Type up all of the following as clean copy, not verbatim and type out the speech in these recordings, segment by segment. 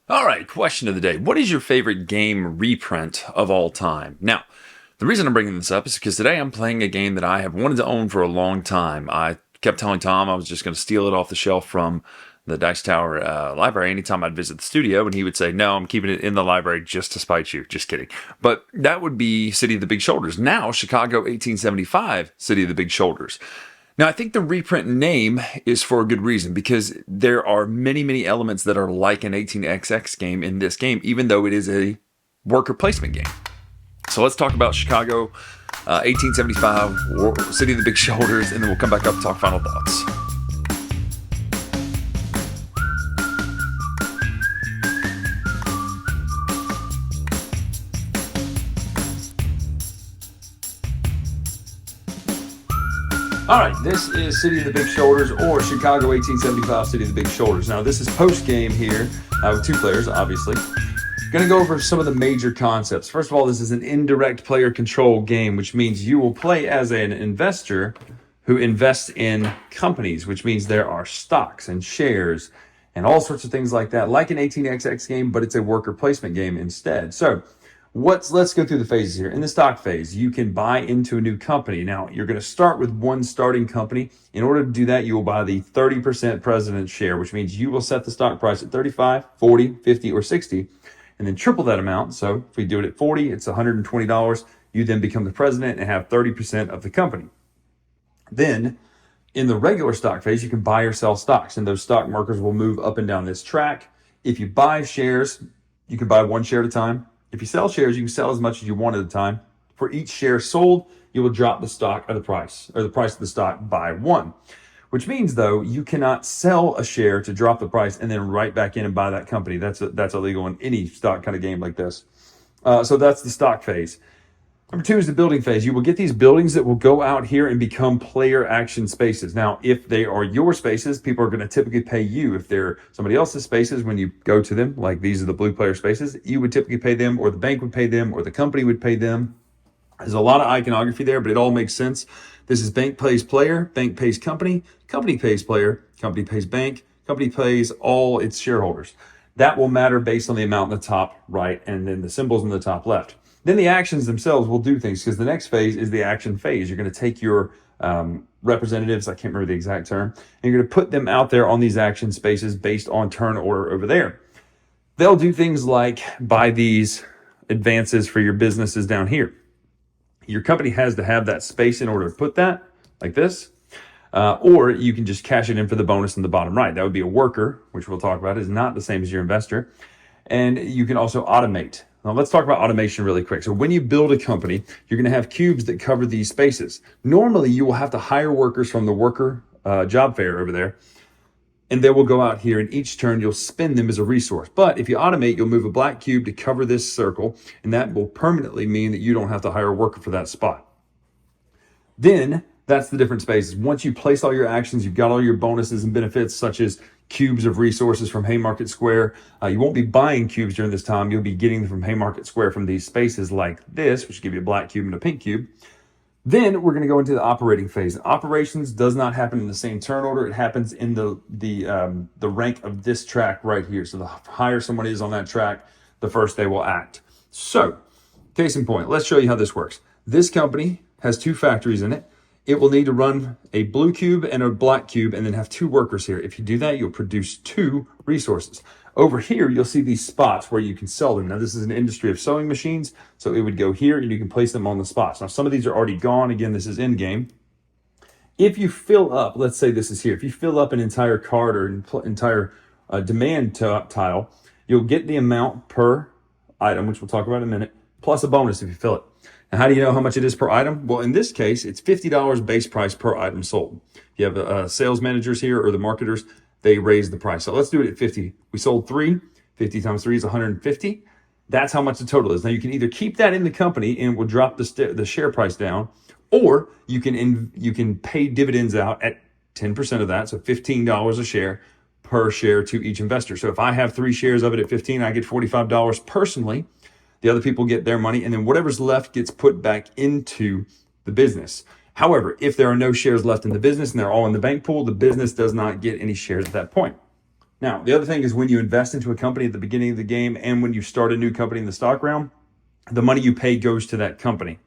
All right, question of the day. What is your favorite game reprint of all time? Now, the reason I'm bringing this up is because today I'm playing a game that I have wanted to own for a long time. I kept telling Tom I was just going to steal it off the shelf from the Dice Tower library anytime I'd visit the studio, and he would say, "No, I'm keeping it in the library just to spite you." Just kidding. But that would be City of the Big Shoulders. Now, Chicago 1875, City of the Big Shoulders. Now, I think the reprint name is for a good reason because there are many, many elements that are like an 18XX game in this game, even though it is a worker placement game. So let's talk about Chicago 1875, City of the Big Shoulders, and then we'll come back up and talk final thoughts. All right, this is City of the Big Shoulders, or Chicago 1875 City of the Big Shoulders. Now, this is post-game here with two players, obviously. Going to go over some of the major concepts. First of all, this is an indirect player control game, which means you will play as an investor who invests in companies, which means there are stocks and shares and all sorts of things like that, like an 18XX game, but it's a worker placement game instead. So let's go through the phases here. In the stock phase, you can buy into a new company. Now, you're going to start with one starting company. In order to do that, you will buy the 30% president share, which means you will set the stock price at 35, 40, 50, or 60, and then triple that amount. So if we do it at 40, it's $120. You then become the president and have 30% of the company. Then in the regular stock phase, you can buy or sell stocks, and those stock markers will move up and down this track. If you buy shares, you can buy one share at a time. If you sell shares, you can sell as much as you want at a time. For each share sold, you will drop the stock or the price of the stock by one. Which means, though, you cannot sell a share to drop the price and then right back in and buy that company. That's illegal in any stock kind of game like this. So that's the stock phase. Number two is the building phase. You will get these buildings that will go out here and become player action spaces. Now, if they are your spaces, people are going to typically pay you. If they're somebody else's spaces, when you go to them, like these are the blue player spaces, you would typically pay them, or the bank would pay them, or the company would pay them. There's a lot of iconography there, but it all makes sense. This is bank pays player, bank pays company, company pays player, company pays bank, company pays all its shareholders. That will matter based on the amount in the top right and then the symbols in the top left. Then the actions themselves will do things, because the next phase is the action phase. You're going to take your representatives, I can't remember the exact term, and you're going to put them out there on these action spaces based on turn order over there. They'll do things like buy these advances for your businesses down here. Your company has to have that space in order to put that, like this. Or you can just cash it in for the bonus in the bottom right. That would be a worker, which we'll talk about, is not the same as your investor. And you can also automate. Now, let's talk about automation really quick. So when you build a company, you're going to have cubes that cover these spaces. Normally, you will have to hire workers from the worker job fair over there, and they will go out here, and each turn you'll spend them as a resource. But if you automate, you'll move a black cube to cover this circle, and that will permanently mean that you don't have to hire a worker for that spot. Then that's the different spaces. Once you place all your actions, you've got all your bonuses and benefits, such as cubes of resources from Haymarket Square. You won't be buying cubes during this time. You'll be getting them from Haymarket Square from these spaces like this, which give you a black cube and a pink cube. Then we're going to go into the operating phase. Operations does not happen in the same turn order. It happens in the rank of this track right here. So the higher someone is on that track, the first they will act. So, case in point, let's show you how this works. This company has two factories in it. It will need to run a blue cube and a black cube and then have two workers here. If you do that, you'll produce two resources. Over here, you'll see these spots where you can sell them. Now, this is an industry of sewing machines, so it would go here and you can place them on the spots. Now, some of these are already gone. Again, this is in game. If you fill up, let's say this is here. If you fill up an entire card or an entire demand tile, you'll get the amount per item, which we'll talk about in a minute, plus a bonus if you fill it. And how do you know how much it is per item? Well, in this case, it's $50 base price per item sold. You have sales managers here or the marketers, they raise the price. So let's do it at 50. We sold 3. 50 times 3 is 150. That's how much the total is. Now, you can either keep that in the company and it will drop the share price down, or you can pay dividends out at 10% of that, so $15 a share per share to each investor. So if I have 3 shares of it at 15, I get $45 personally. The other people get their money, and then whatever's left gets put back into the business. However, if there are no shares left in the business and they're all in the bank pool, the business does not get any shares at that point. Now, the other thing is when you invest into a company at the beginning of the game and when you start a new company in the stock round, the money you pay goes to that company.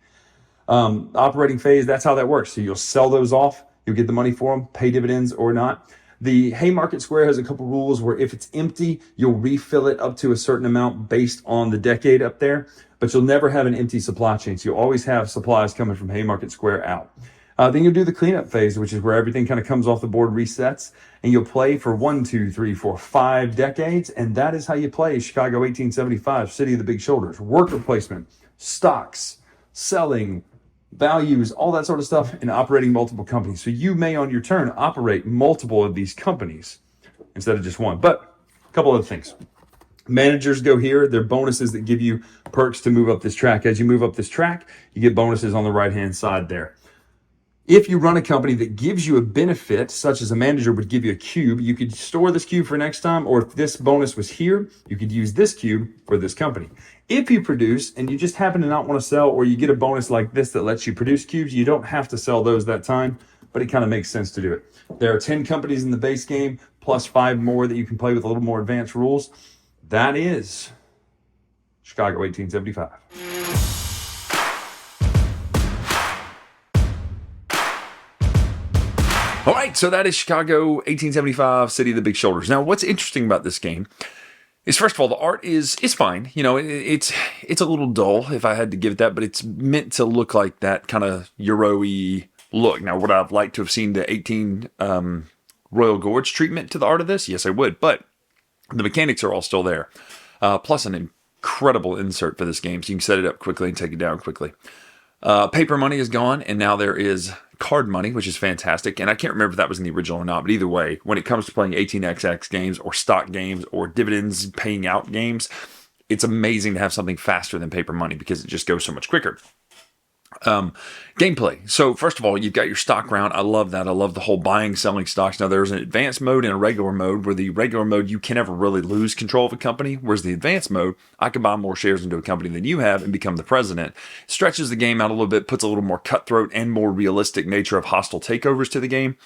Operating phase, that's how that works. So you'll sell those off, you'll get the money for them, pay dividends or not. The Haymarket Square has a couple rules where if it's empty, you'll refill it up to a certain amount based on the decade up there, but you'll never have an empty supply chain. So you'll always have supplies coming from Haymarket Square out. Then you'll do the cleanup phase, which is where everything kind of comes off the board, resets, and you'll play for 1, 2, 3, 4, 5 decades. And that is how you play Chicago 1875, City of the Big Shoulders, worker placement, stocks, selling, values, all that sort of stuff, and operating multiple companies. So you may, on your turn, operate multiple of these companies instead of just one. But a couple other things. Managers go here. They're bonuses that give you perks to move up this track. As you move up this track, you get bonuses on the right-hand side there. If you run a company that gives you a benefit, such as a manager would give you a cube, you could store this cube for next time, or if this bonus was here, you could use this cube for this company. If you produce and you just happen to not want to sell, or you get a bonus like this that lets you produce cubes, you don't have to sell those that time, but it kind of makes sense to do it. There are 10 companies in the base game, plus 5 more that you can play with a little more advanced rules. That is Chicago 1875. All right, so that is Chicago 1875, City of the Big Shoulders. Now, what's interesting about this game is, first of all, the art is fine. You know, it's a little dull, if I had to give it that, but it's meant to look like that kind of Euro-y look. Now, would I have liked to have seen the 18 Royal Gorge treatment to the art of this? Yes, I would, but the mechanics are all still there. Plus an incredible insert for this game, so you can set it up quickly and take it down quickly. Paper money is gone, and now there is card money, which is fantastic. And I can't remember if that was in the original or not, but either way, when it comes to playing 18xx games or stock games or dividends paying out games, it's amazing to have something faster than paper money because it just goes so much quicker. Gameplay. So first of all, you've got your stock round. I love that. I love the whole buying, selling stocks. Now there's an advanced mode and a regular mode, where the regular mode, you can never really lose control of a company. Whereas the advanced mode, I can buy more shares into a company than you have and become the president. Stretches the game out a little bit, puts a little more cutthroat and more realistic nature of hostile takeovers to the game.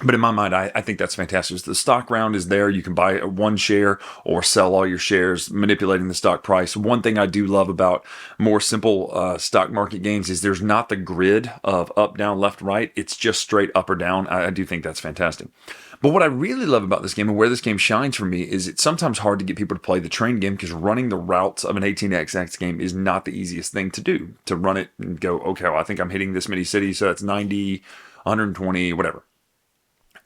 But in my mind, I think that's fantastic. The stock round is there. You can buy one share or sell all your shares, manipulating the stock price. One thing I do love about more simple stock market games is there's not the grid of up, down, left, right. It's just straight up or down. I do think that's fantastic. But what I really love about this game, and where this game shines for me, is it's sometimes hard to get people to play the train game, because running the routes of an 18xx game is not the easiest thing to do. To run it and go, okay, well, I think I'm hitting this many cities, so that's 90, 120, whatever.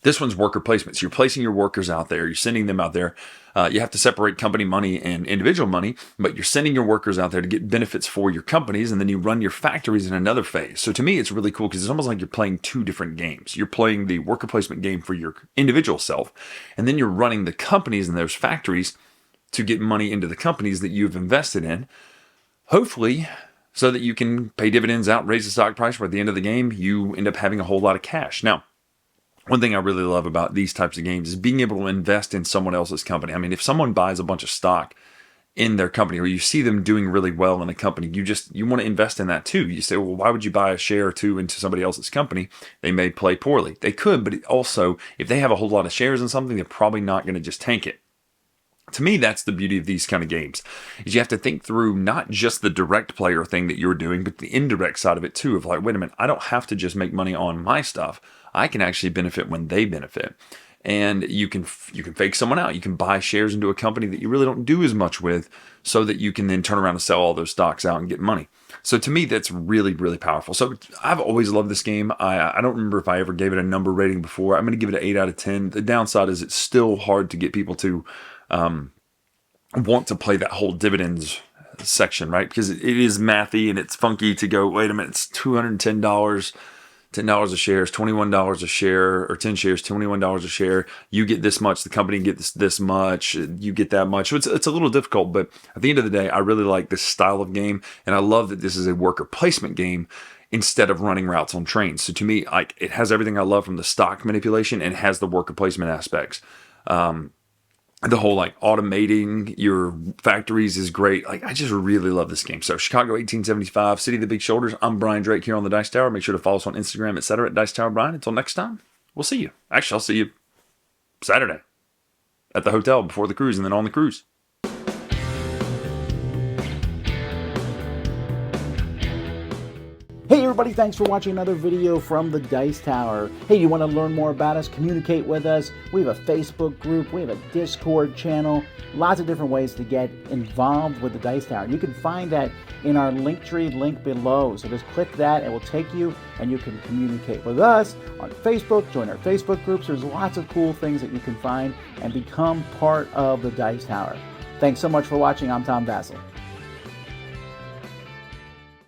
This one's worker placement. So you're placing your workers out there. You're sending them out there. You have to separate company money and individual money, but you're sending your workers out there to get benefits for your companies, and then you run your factories in another phase. So to me, it's really cool because it's almost like you're playing 2 different games. You're playing the worker placement game for your individual self, and then you're running the companies and those factories to get money into the companies that you've invested in, hopefully so that you can pay dividends out, raise the stock price, where at the end of the game, you end up having a whole lot of cash. Now, one thing I really love about these types of games is being able to invest in someone else's company. I mean, if someone buys a bunch of stock in their company, or you see them doing really well in a company, you want to invest in that too. You say, well, why would you buy a share or two into somebody else's company? They may play poorly. They could, but also, if they have a whole lot of shares in something, they're probably not going to just tank it. To me, that's the beauty of these kind of games, is you have to think through not just the direct player thing that you're doing, but the indirect side of it too, of like, wait a minute, I don't have to just make money on my stuff. I can actually benefit when they benefit. And you can fake someone out. You can buy shares into a company that you really don't do as much with, so that you can then turn around and sell all those stocks out and get money. So to me, that's really, really powerful. So I've always loved this game. I don't remember if I ever gave it a number rating before. I'm going to give it an 8 out of 10. The downside is it's still hard to get people to want to play that whole dividends section, right? Because it is mathy and it's funky to go, wait a minute, it's $210, $10 a share is $21 a share, or 10 shares, $21 a share. You get this much, the company gets this much, you get that much. So it's a little difficult, but at the end of the day, I really like this style of game, and I love that this is a worker placement game instead of running routes on trains. So to me, like, it has everything I love from the stock manipulation, and has the worker placement aspects. The whole like automating your factories is great. Like, I just really love this game. So Chicago 1875, City of the Big Shoulders. I'm Bryan Drake here on the Dice Tower. Make sure to follow us on Instagram, etc. at Dice Tower Bryan. Until next time, we'll see you. Actually, I'll see you Saturday. at the hotel before the cruise and then on the cruise. Hey everybody, thanks for watching another video from the Dice Tower. Hey, you want to learn more about us, communicate with us? We have a Facebook group, we have a Discord channel, lots of different ways to get involved with the Dice Tower. You can find that in our Linktree link below. So just click that, it will take you and you can communicate with us on Facebook, join our Facebook groups. There's lots of cool things that you can find and become part of the Dice Tower. Thanks so much for watching. I'm Tom Vassell.